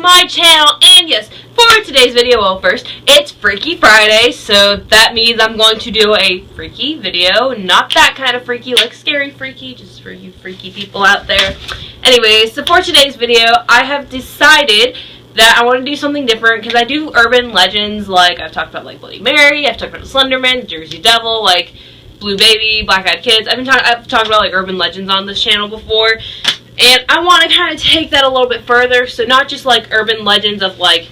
my channel, and yes, for today's video, well first, it's Freaky Friday, so that means I'm going to do a freaky video, not that kind of freaky, like scary freaky, just for you freaky people out there. Anyways, so for today's video, I have decided that I want to do something different, because I do urban legends, like I've talked about like Bloody Mary, I've talked about the Slender Man, the Jersey Devil, like Blue Baby, Black Eyed Kids. I've talked about like urban legends on this channel before. And I want to kind of take that a little bit further, so not just like urban legends of like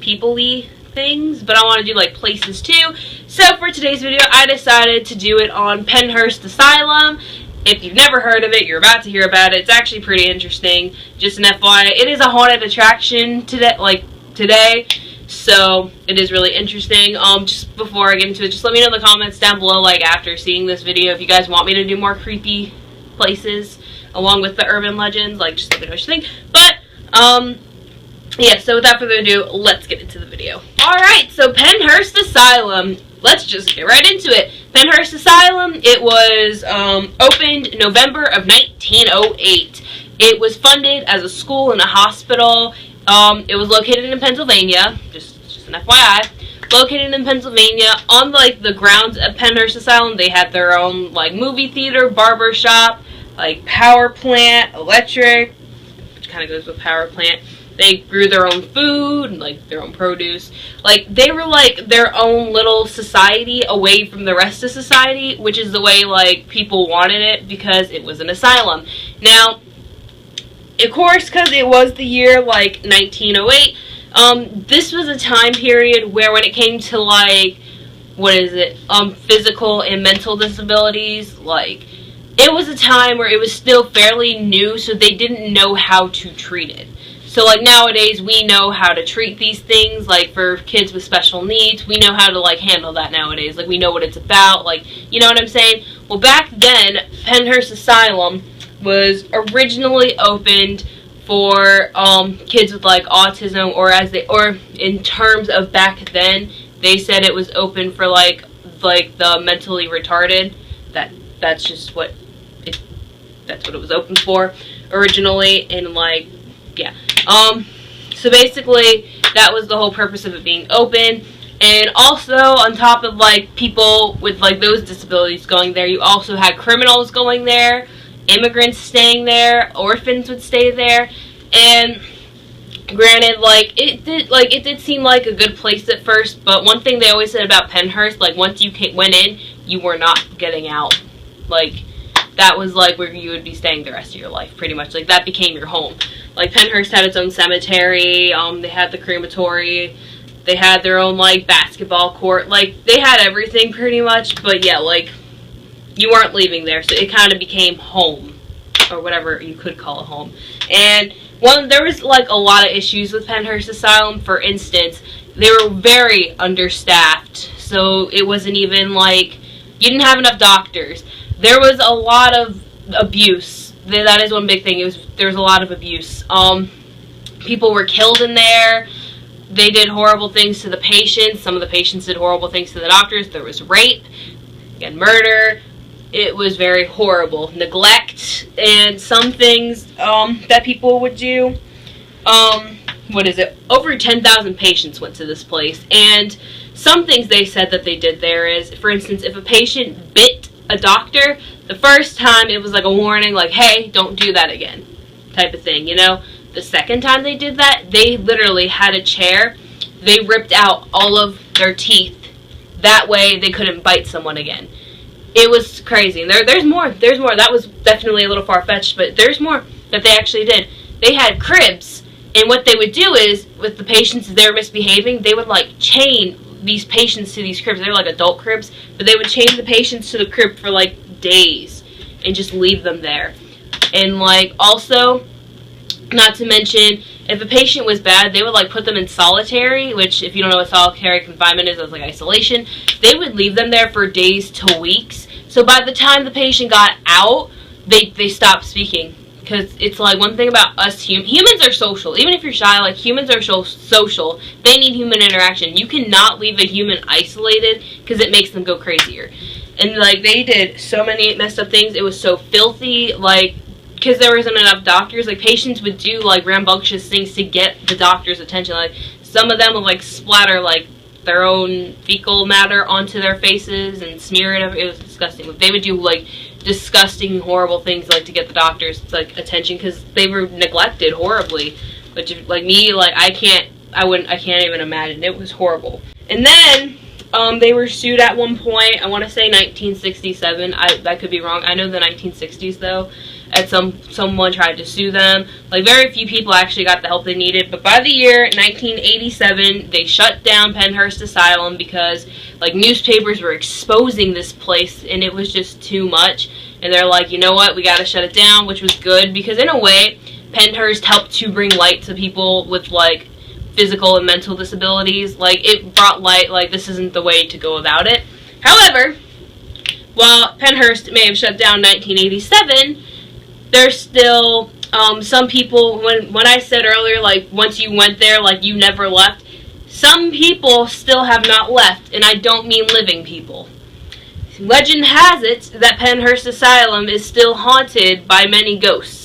people-y things, but I want to do like places too. So for today's video, I decided to do it on Pennhurst Asylum. If you've never heard of it, you're about to hear about it. It's actually pretty interesting. Just an FYI, it is a haunted attraction today, so it is really interesting. Just before I get into it, just let me know in the comments down below, like after seeing this video, if you guys want me to do more creepy places along with the urban legends, like just let me know what you think. But yeah, so without further ado, let's get into the video. Alright, so Pennhurst Asylum, let's just get right into it. Pennhurst Asylum, it was opened November of 1908. It was funded as a school and a hospital. It was located in Pennsylvania, just an FYI. Located in Pennsylvania, on like the grounds of Pennhurst Asylum, they had their own like movie theater, barber shop, like power plant, electric, which kind of goes with power plant. They grew their own food, like their own produce. Like they were like their own little society away from the rest of society, which is the way like people wanted it because it was an asylum. Now, of course, because it was the year like 1908, this was a time period where when it came to like, physical and mental disabilities, like it was a time where it was still fairly new, so they didn't know how to treat it. So like nowadays we know how to treat these things, like for kids with special needs, we know how to like handle that nowadays. Like we know what it's about, like, you know what I'm saying? Well, back then, Pennhurst Asylum was originally opened for kids with like autism, or in terms of back then, they said it was open for like the mentally retarded. That's just what it was open for originally, and like, yeah. So basically, that was the whole purpose of it being open. And also, on top of like people with like those disabilities going there, you also had criminals going there, immigrants staying there, orphans would stay there. And granted, like it did seem like a good place at first, but one thing they always said about Pennhurst, like once you went in, you were not getting out. Like that was like where you would be staying the rest of your life, pretty much. Like that became your home. Like Pennhurst had its own cemetery, they had the crematory, they had their own like basketball court, like they had everything pretty much. But yeah, like you weren't leaving there, so it kind of became home, or whatever you could call a home. And there was like a lot of issues with Pennhurst Asylum. For instance, they were very understaffed, so it wasn't even like you didn't have enough doctors. There was a lot of abuse. That is one big thing. There was a lot of abuse. People were killed in there. They did horrible things to the patients. Some of the patients did horrible things to the doctors. There was rape and murder. It was very horrible. Neglect and some things that people would do. Over 10,000 patients went to this place. And some things they said that they did there is, for instance, if a patient bit a doctor, the first time it was like a warning, like, hey, don't do that again, type of thing, you know? The second time they did that, they literally had a chair. They ripped out all of their teeth. That way they couldn't bite someone again. It was crazy. And there's more. That was definitely a little far-fetched, but there's more that they actually did. They had cribs, and what they would do is, with the patients that they were misbehaving, they would like chain these patients to these cribs. They were like adult cribs, but they would chain the patients to the crib for like days and just leave them there. And like also, not to mention, if a patient was bad, they would like put them in solitary, which if you don't know what solitary confinement is, it's like isolation. They would leave them there for days to weeks. So by the time the patient got out, they stopped speaking. Because it's like one thing about us humans are social. Even if you're shy, like humans are social. They need human interaction. You cannot leave a human isolated because it makes them go crazier. And like they did so many messed up things. It was so filthy. Like because there wasn't enough doctors, like, patients would do, like, rambunctious things to get the doctor's attention. Like, some of them would, like, splatter, like, their own fecal matter onto their faces and smear it. It was disgusting. They would do, like, disgusting, horrible things, like, to get the doctor's, like, attention, because they were neglected horribly. But, like, me, like, I can't even imagine. It was horrible. And then, they were sued at one point, I want to say 1967, I could be wrong, I know the 1960s though, someone tried to sue them. Like, very few people actually got the help they needed, but by the year 1987, they shut down Pennhurst Asylum because, like, newspapers were exposing this place, and it was just too much, and they're like, you know what, we gotta shut it down, which was good, because in a way, Pennhurst helped to bring light to people with, like, physical and mental disabilities. Like, it brought light, like, this isn't the way to go about it. However, while Pennhurst may have shut down in 1987, there's still some people, when I said earlier, like, once you went there, like, you never left, some people still have not left, and I don't mean living people. Legend has it that Pennhurst Asylum is still haunted by many ghosts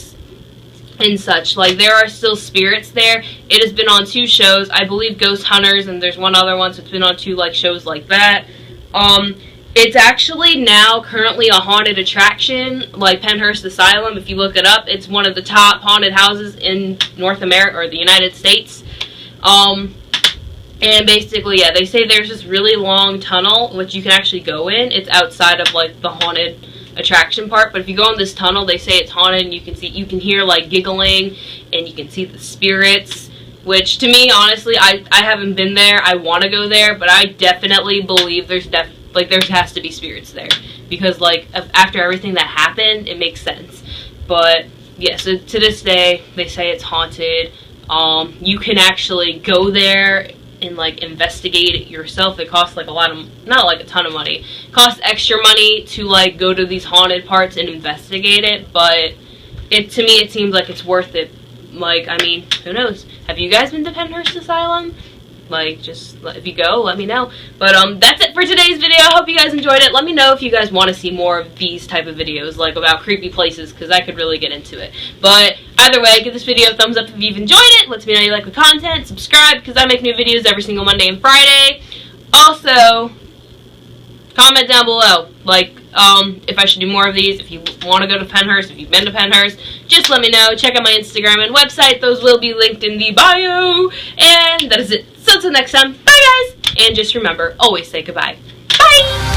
and such. Like, there are still spirits there. It has been on 2 shows, I believe Ghost Hunters, and there's one other one, so it's been on 2, like, shows like that. It's actually now currently a haunted attraction, like Pennhurst Asylum. If you look it up, it's one of the top haunted houses in North America, or the United States. And basically, yeah, they say there's this really long tunnel, which you can actually go in. It's outside of, like, the haunted attraction part, but if you go in this tunnel, they say it's haunted, and you can hear, like, giggling, and you can see the spirits, which, to me, honestly, I haven't been there. I want to go there, but I definitely believe there has to be spirits there, because, like, after everything that happened, it makes sense. But yeah, so to this day, they say it's haunted. You can actually go there and, like, investigate it yourself. It costs, like, not like a ton of money. It costs extra money to, like, go to these haunted parts and investigate it, but to me, it seems like it's worth it. Like, I mean, who knows? Have you guys been to Pennhurst Asylum? Like, just, if you go, let me know. But, that's it for today's video. I hope you guys enjoyed it. Let me know if you guys want to see more of these type of videos, like, about creepy places, because I could really get into it. But, either way, give this video a thumbs up if you've enjoyed it. Let me know you like the content. Subscribe, because I make new videos every single Monday and Friday. Also, comment down below, like, if I should do more of these, if you want to go to Pennhurst, if you've been to Pennhurst, just let me know. Check out my Instagram and website. Those will be linked in the bio. And that is it. So until next time, bye guys! And just remember, always say goodbye. Bye!